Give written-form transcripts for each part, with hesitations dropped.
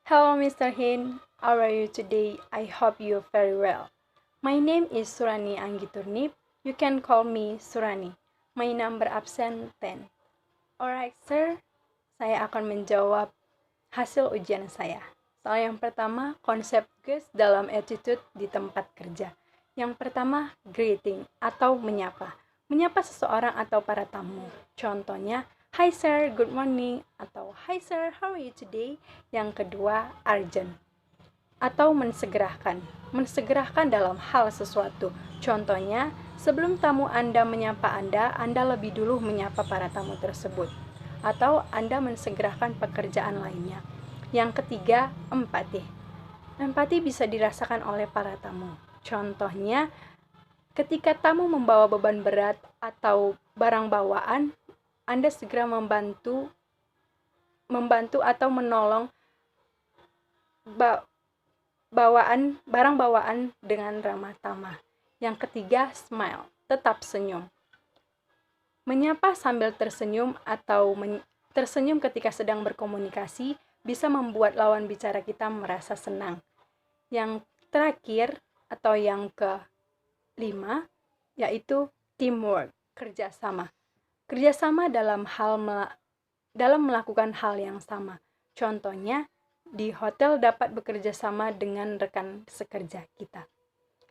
Hello, Mr. Hin. How are you today? I hope you're very well. My name is Surani Anggiturnip. You can call me Surani. My number absen 10. Alright, sir. Saya akan menjawab hasil ujian saya. Soal yang pertama, konsep GES dalam attitude di tempat kerja. Yang pertama, greeting atau menyapa. Menyapa seseorang atau para tamu. Contohnya, "Hi sir, good morning," atau "Hi sir, how are you today?" Yang kedua, urgent atau mensegerakan. Mensegerakan dalam hal sesuatu. Contohnya, sebelum tamu Anda menyapa Anda lebih dulu menyapa para tamu tersebut. Atau Anda mensegerakan pekerjaan lainnya. Yang ketiga, empati. Empati bisa dirasakan oleh para tamu. Contohnya, ketika tamu membawa beban berat atau barang bawaan, Anda segera membantu atau menolong barang bawaan dengan ramah tamah. Yang ketiga, smile, tetap senyum. Menyapa sambil tersenyum atau tersenyum ketika sedang berkomunikasi bisa membuat lawan bicara kita merasa senang. Yang terakhir atau yang kelima yaitu teamwork, kerjasama. Kerjasama dalam melakukan hal yang sama. Contohnya, di hotel dapat bekerja sama dengan rekan sekerja kita.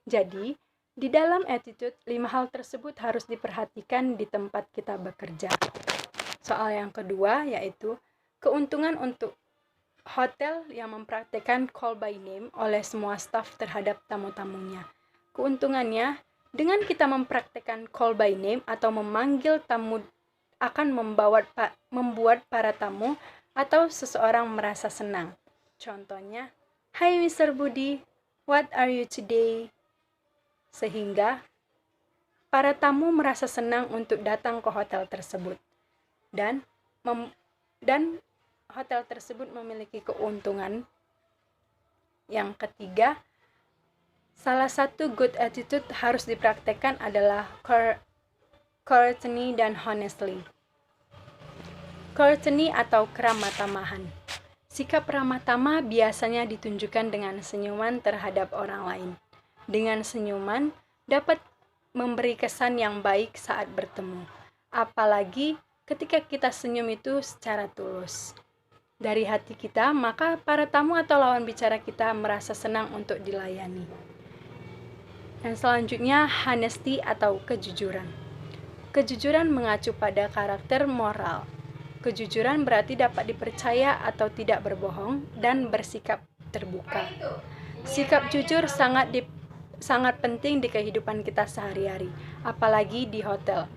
Jadi, di dalam attitude, 5 hal tersebut harus diperhatikan di tempat kita bekerja. Soal yang kedua yaitu keuntungan untuk hotel yang mempraktikkan call by name oleh semua staf terhadap tamu-tamunya. Keuntungannya, dengan kita mempraktikkan call by name atau memanggil tamu akan membuat para tamu atau seseorang merasa senang. Contohnya, "Hi Mr. Budi, what are you today?" Sehingga para tamu merasa senang untuk datang ke hotel tersebut. Dan hotel tersebut memiliki keuntungan. Yang ketiga, salah satu good attitude harus dipraktekkan adalah courtesy dan honestly. Courtesy atau keramah tamahan. Sikap ramah tamah biasanya ditunjukkan dengan senyuman terhadap orang lain. Dengan senyuman dapat memberi kesan yang baik saat bertemu. Apalagi ketika kita senyum itu secara tulus dari hati kita, maka para tamu atau lawan bicara kita merasa senang untuk dilayani. Dan selanjutnya, honesty atau kejujuran. Kejujuran mengacu pada karakter moral. Kejujuran berarti dapat dipercaya atau tidak berbohong dan bersikap terbuka. Sikap jujur sangat penting di kehidupan kita sehari-hari, apalagi di hotel.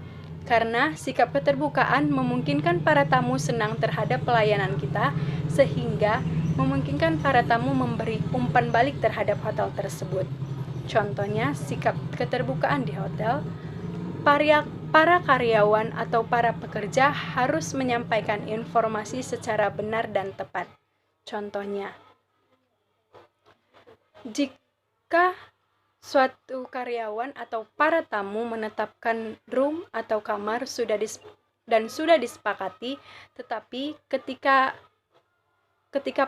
Karena sikap keterbukaan memungkinkan para tamu senang terhadap pelayanan kita, sehingga memungkinkan para tamu memberi umpan balik terhadap hotel tersebut. Contohnya, sikap keterbukaan di hotel, para karyawan atau para pekerja harus menyampaikan informasi secara benar dan tepat. Contohnya, jika suatu karyawan atau para tamu menetapkan room atau kamar sudah disepakati, tetapi ketika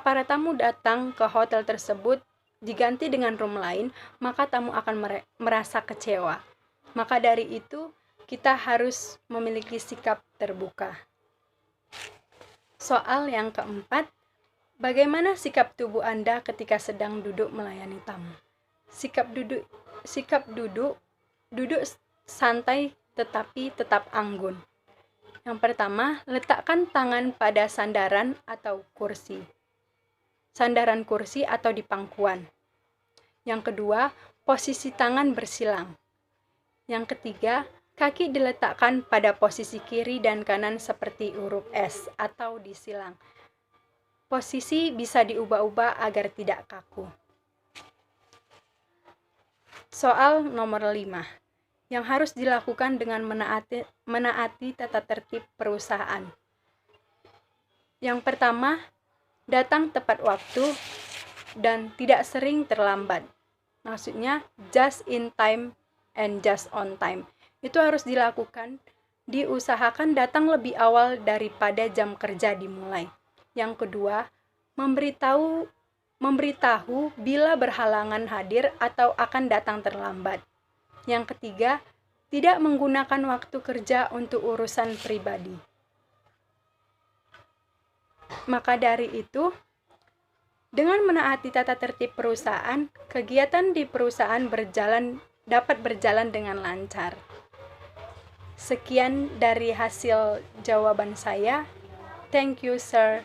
para tamu datang ke hotel tersebut diganti dengan room lain, maka tamu akan merasa kecewa. Maka dari itu, kita harus memiliki sikap terbuka. Soal yang keempat, bagaimana sikap tubuh Anda ketika sedang duduk melayani tamu? Sikap duduk santai tetapi tetap anggun. Yang pertama, letakkan tangan pada sandaran kursi atau di pangkuan. Yang kedua, posisi tangan bersilang. Yang ketiga, kaki diletakkan pada posisi kiri dan kanan seperti huruf S atau disilang. Posisi bisa diubah-ubah agar tidak kaku. Soal nomor 5, yang harus dilakukan dengan menaati tata tertib perusahaan. Yang pertama, datang tepat waktu dan tidak sering terlambat. Maksudnya, just in time and just on time. Itu harus dilakukan, diusahakan datang lebih awal daripada jam kerja dimulai. Yang kedua, memberitahu memberitahu bila berhalangan hadir atau akan datang terlambat. Yang ketiga, tidak menggunakan waktu kerja untuk urusan pribadi. Maka dari itu, dengan menaati tata tertib perusahaan, kegiatan di perusahaan dapat berjalan dengan lancar. Sekian dari hasil jawaban saya. Thank you, sir.